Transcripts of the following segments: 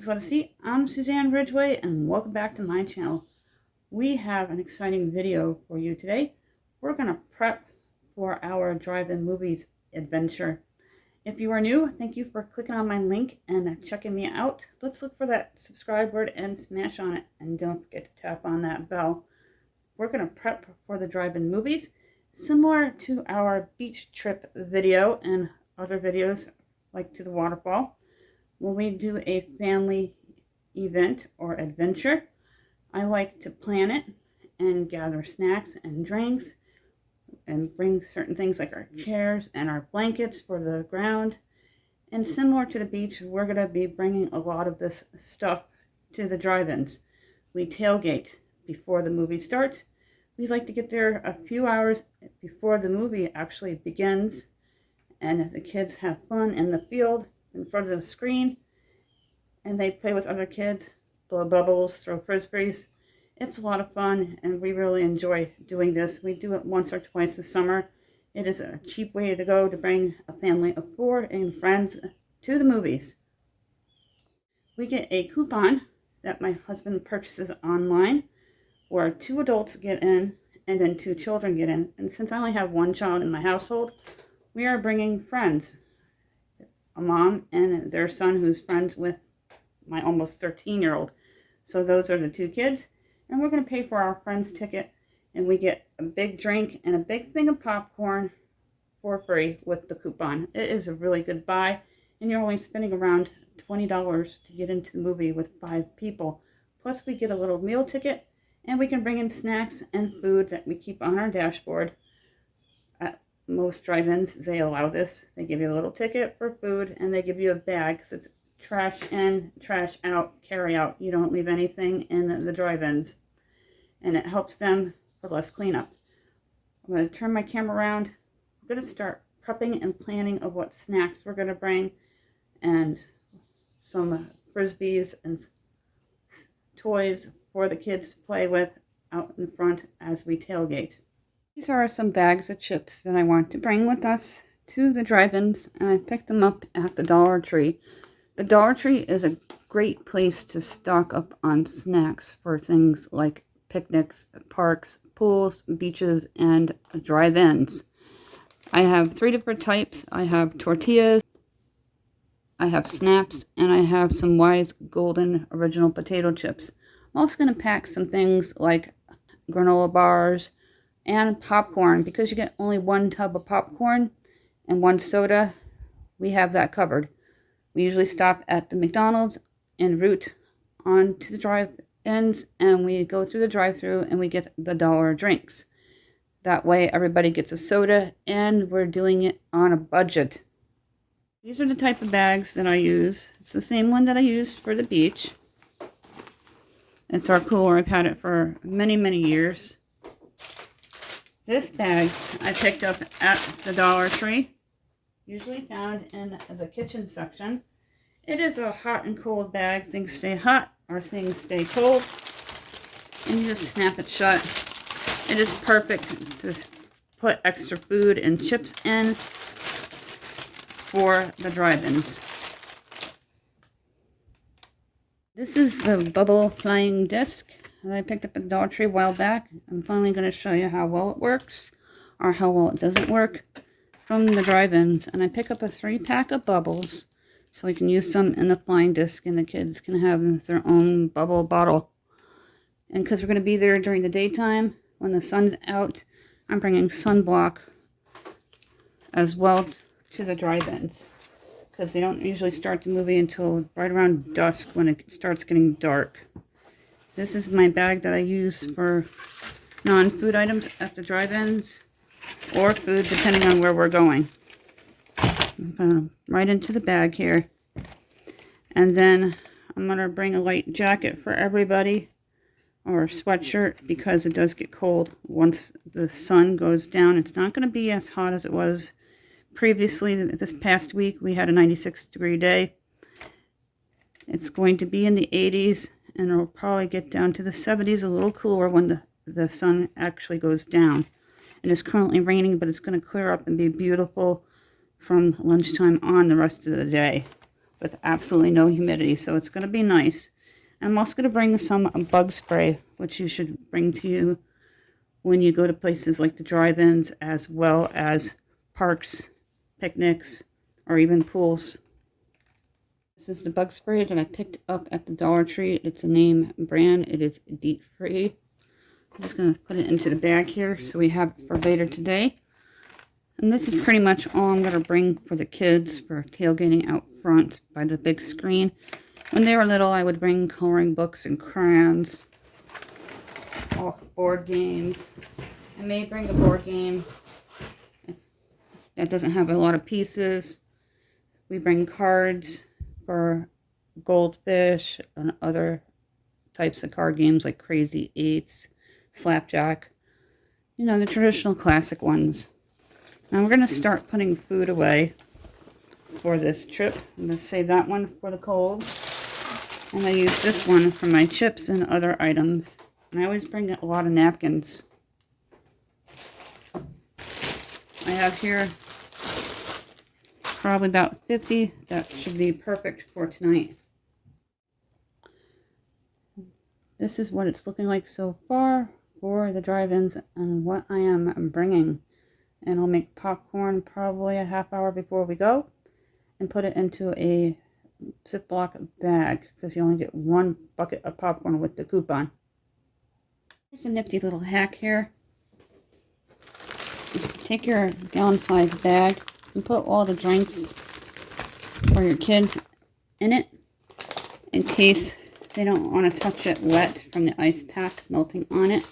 Declutter Series. I'm Suzanne Ridgway and welcome back to my channel. We have an exciting video for you today. We're going to prep for our drive-in movies adventure. If you are new, thank you for clicking on my link and checking me out. Let's look for that subscribe word and smash on it, and don't forget to tap on that bell. We're going to prep for the drive-in movies, similar to our beach trip video and other videos like to the waterfall. When we do a family event or adventure, I like to plan it and gather snacks and drinks and bring certain things like our chairs and our blankets for the ground. And similar to the beach, we're going to be bringing a lot of this stuff to the drive-ins. We tailgate before the movie starts. We like to get there a few hours before the movie actually begins, and the kids have fun in the field in front of the screen, and they play with other kids, blow bubbles, throw frisbees. It's a lot of fun, and we really enjoy doing this. We do it once or twice a summer. It is a cheap way to go to bring a family of 4 and friends to the movies. We get a coupon that my husband purchases online, where 2 adults get in and then 2 children get in. And since I only have 1 child in my household, we are bringing friends. A mom and their son who's friends with my almost 13-year-old. So those are the 2 kids. And we're going to pay for our friend's ticket. And we get a big drink and a big thing of popcorn for free with the coupon. It is a really good buy. And you're only spending around $20 to get into the movie with 5 people. Plus we get a little meal ticket. And we can bring in snacks and food that we keep on our dashboard. At most drive-ins, they allow this. They give you a little ticket for food, and they give you a bag, because it's trash in, trash out, carry out. You don't leave anything in the drive-ins. And it helps them for less cleanup. I'm going to turn my camera around. I'm going to start prepping and planning of what snacks we're going to bring, and some frisbees and toys for the kids to play with out in front as we tailgate. These are some bags of chips that I want to bring with us to the drive-ins, and I picked them up at the Dollar Tree. The Dollar Tree is a great place to stock up on snacks for things like picnics, parks, pools, beaches, and drive-ins. I have 3 different types. I have tortillas, I have snaps, and I have some Wise Golden Original Potato Chips. I'm also going to pack some things like granola bars and popcorn, because you get only 1 tub of popcorn and 1 soda. We have that covered. We usually stop at the McDonald's en route on to the drive-ins, and we go through the drive-thru and we get the dollar drinks. That way everybody gets a soda, and we're doing it on a budget. These are the type of bags that I use. It's the same one that I used for the beach. It's our cooler. I've had it for many, many years. This bag I picked up at the Dollar Tree, usually found in the kitchen section. It is a hot and cold bag. Things stay hot or things stay cold, and you just snap it shut. It is perfect to put extra food and chips in for the drive-ins. This is the bubble flying disc that I picked up at Dollar Tree a while back. I'm finally going to show you how well it works, or how well it doesn't work, from the drive-ins. And I pick up a 3-pack of bubbles, so we can use some in the flying disc, and the kids can have their own bubble bottle. And because we're going to be there during the daytime, when the sun's out, I'm bringing sunblock as well to the drive-ins, because they don't usually start the movie until right around dusk when it starts getting dark. This is my bag that I use for non-food items at the drive-ins, or food depending on where we're going. I'm going right into the bag here. And then I'm going to bring a light jacket for everybody, or a sweatshirt, because it does get cold once the sun goes down. It's not going to be as hot as it was previously. This past week we had a 96-degree day. It's going to be in the 80s, and it'll probably get down to the 70s, a little cooler when the sun actually goes down. It is currently raining, but it's going to clear up and be beautiful from lunchtime on the rest of the day. with absolutely no humidity, so it's going to be nice. And I'm also going to bring some bug spray, which you should bring to you when you go to places like the drive-ins, as well as parks, picnics, or even pools. This is the bug spray that I picked up at the Dollar Tree. It's a name brand. It is DEET free. I'm just going to put it into the bag here so we have it for later today. And this is pretty much all I'm going to bring for the kids for tailgating out front by the big screen. When they were little, I would bring coloring books and crayons, board games. I may bring a board game that doesn't have a lot of pieces. We bring cards for goldfish and other types of card games like Crazy Eights, Slapjack. You know, the traditional classic ones. Now we're going to start putting food away for this trip. I'm going to save that one for the cold. And I use this one for my chips and other items. And I always bring a lot of napkins. I have here probably about 50. That should be perfect for tonight. This is what it's looking like so far for the drive-ins and what I am bringing. And I'll make popcorn probably a half hour before we go and put it into a Ziploc bag because you only get one bucket of popcorn with the coupon. Here's a nifty little hack here. Take your gallon-sized bag and put all the drinks for your kids in it in case they don't want to touch it wet from the ice pack melting on it.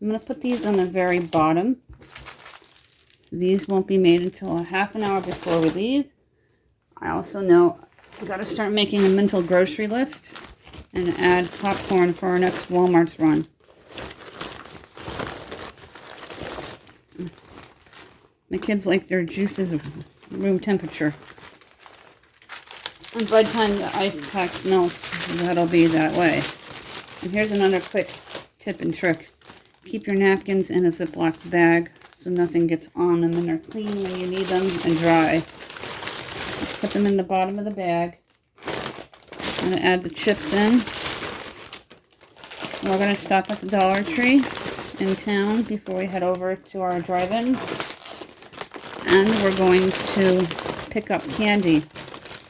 I'm going to put these on the very bottom. These won't be made until a half an hour before we leave. I also know we got to start making a mental grocery list and add popcorn for our next Walmart's run. My kids like their juices room temperature. And by the time the ice packs melt, that'll be that way. And here's another quick tip and trick. Keep your napkins in a Ziploc bag so nothing gets on them and they're clean when you need them and dry. Just put them in the bottom of the bag. I'm going to add the chips in. We're going to stop at the Dollar Tree in town before we head over to our drive-ins. And we're going to pick up candy.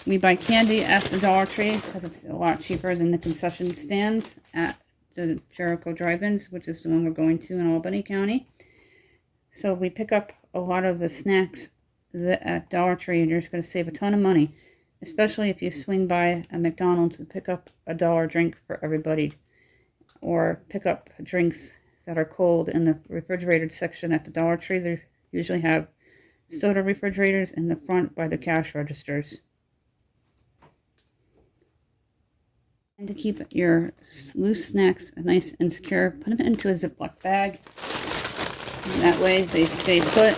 We buy candy at the Dollar Tree because it's a lot cheaper than the concession stands at the Jericho drive-ins, which is the one we're going to in Albany County. So we pick up a lot of the snacks at Dollar Tree, and you're just going to save a ton of money, especially if you swing by a McDonald's and pick up a $1 drink for everybody, or pick up drinks that are cold in the refrigerated section at the Dollar Tree. They usually have soda refrigerators in the front by the cash registers. And to keep your loose snacks nice and secure, put them into a Ziploc bag. And that way they stay put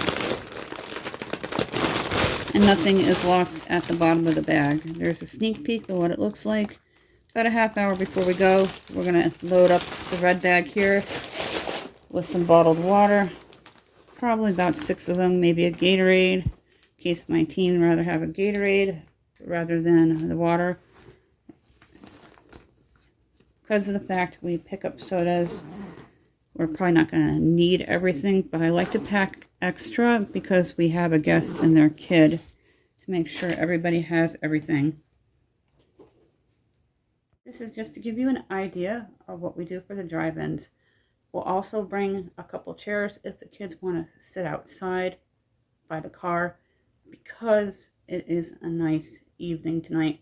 and nothing is lost at the bottom of the bag. There's a sneak peek of what it looks like. About a half hour before we go, we're going to load up the red bag here with some bottled water. Probably about 6 of them, maybe a Gatorade, in case my teen would rather have a Gatorade rather than the water. Because of the fact we pick up sodas, we're probably not going to need everything, but I like to pack extra because we have a guest and their kid to make sure everybody has everything. This is just to give you an idea of what we do for the drive-ins. We'll also bring a couple chairs if the kids want to sit outside by the car because it is a nice evening tonight.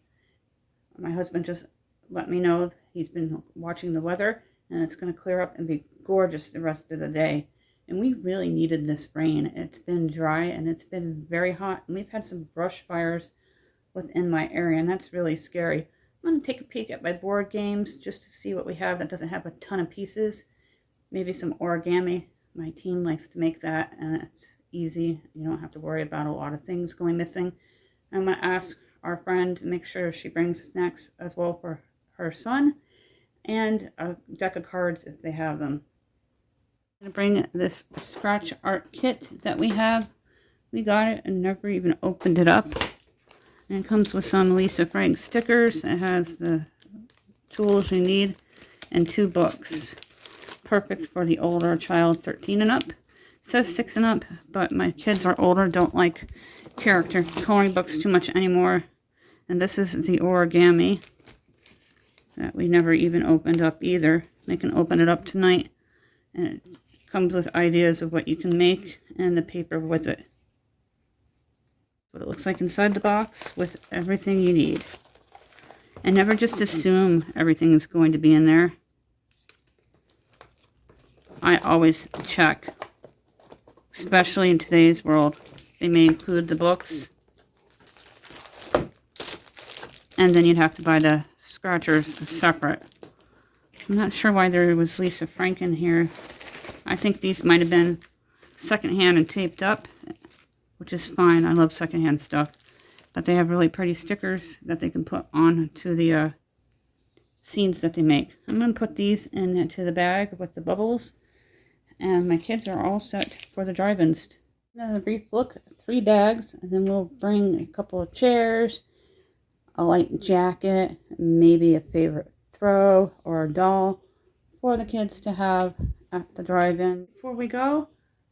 My husband just let me know he's been watching the weather and it's going to clear up and be gorgeous the rest of the day. And we really needed this rain. It's been dry and it's been very hot. And we've had some brush fires within my area and that's really scary. I'm going to take a peek at my board games just to see what we have that doesn't have a ton of pieces. Maybe some origami. My teen likes to make that and it's easy. You don't have to worry about a lot of things going missing. I'm going to ask our friend to make sure she brings snacks as well for her son and a deck of cards if they have them. I'm going to bring this scratch art kit that we have. We got it and never even opened it up. And it comes with some Lisa Frank stickers. It has the tools you need and 2 books. Perfect for the older child, 13 and up. It says 6 and up, but my kids are older, don't like character coloring books too much anymore. And this is the origami that we never even opened up either. I can open it up tonight. And it comes with ideas of what you can make and the paper with it. What it looks like inside the box with everything you need. And never just assume everything is going to be in there. I always check, especially in today's world. They may include the books, and then you'd have to buy the scratchers separate. I'm not sure why there was Lisa Frank in here. I think these might have been secondhand and taped up, which is fine. I love secondhand stuff. But they have really pretty stickers that they can put on to the scenes that they make. I'm going to put these into the bag with the bubbles. And my kids are all set for the drive-ins. Another brief look, 3 bags, and then we'll bring a couple of chairs, a light jacket, maybe a favorite throw or a doll for the kids to have at the drive-in. Before we go,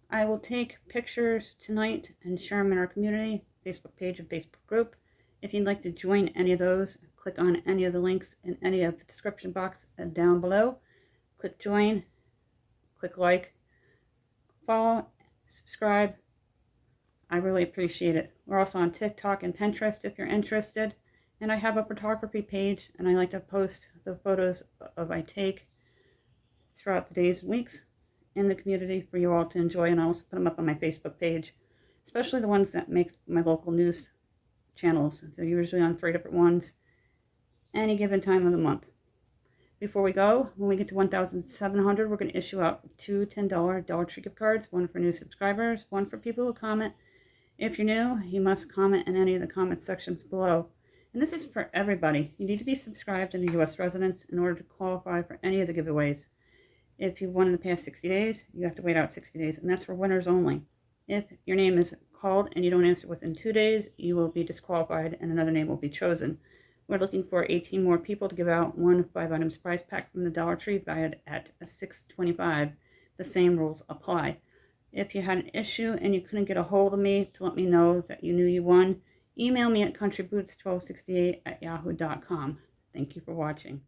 I will take pictures tonight and share them in our community, Facebook page and Facebook group. If you'd like to join any of those, click on any of the links in any of the description box down below. Click join, click like, follow, subscribe. I really appreciate it. We're also on TikTok and Pinterest if you're interested. And I have a photography page, and I like to post the photos of I take throughout the days and weeks in the community for you all to enjoy. And I also put them up on my Facebook page, especially the ones that make my local news channels. They're usually on 3 different ones any given time of the month. Before we go, when we get to 1,700, we're going to issue out 2 $10 Dollar Tree gift cards, one for new subscribers, one for people who comment. If you're new, you must comment in any of the comment sections below. And this is for everybody. You need to be subscribed and a U.S. resident in order to qualify for any of the giveaways. If you've won in the past 60 days, you have to wait out 60 days, and that's for winners only. If your name is called and you don't answer within 2 days, you will be disqualified and another name will be chosen. We're looking for 18 more people to give out one 5-item surprise pack from the Dollar Tree valued at $6.25. The same rules apply. If you had an issue and you couldn't get a hold of me to let me know that you knew you won, email me at countryboots1268@yahoo.com. Thank you for watching.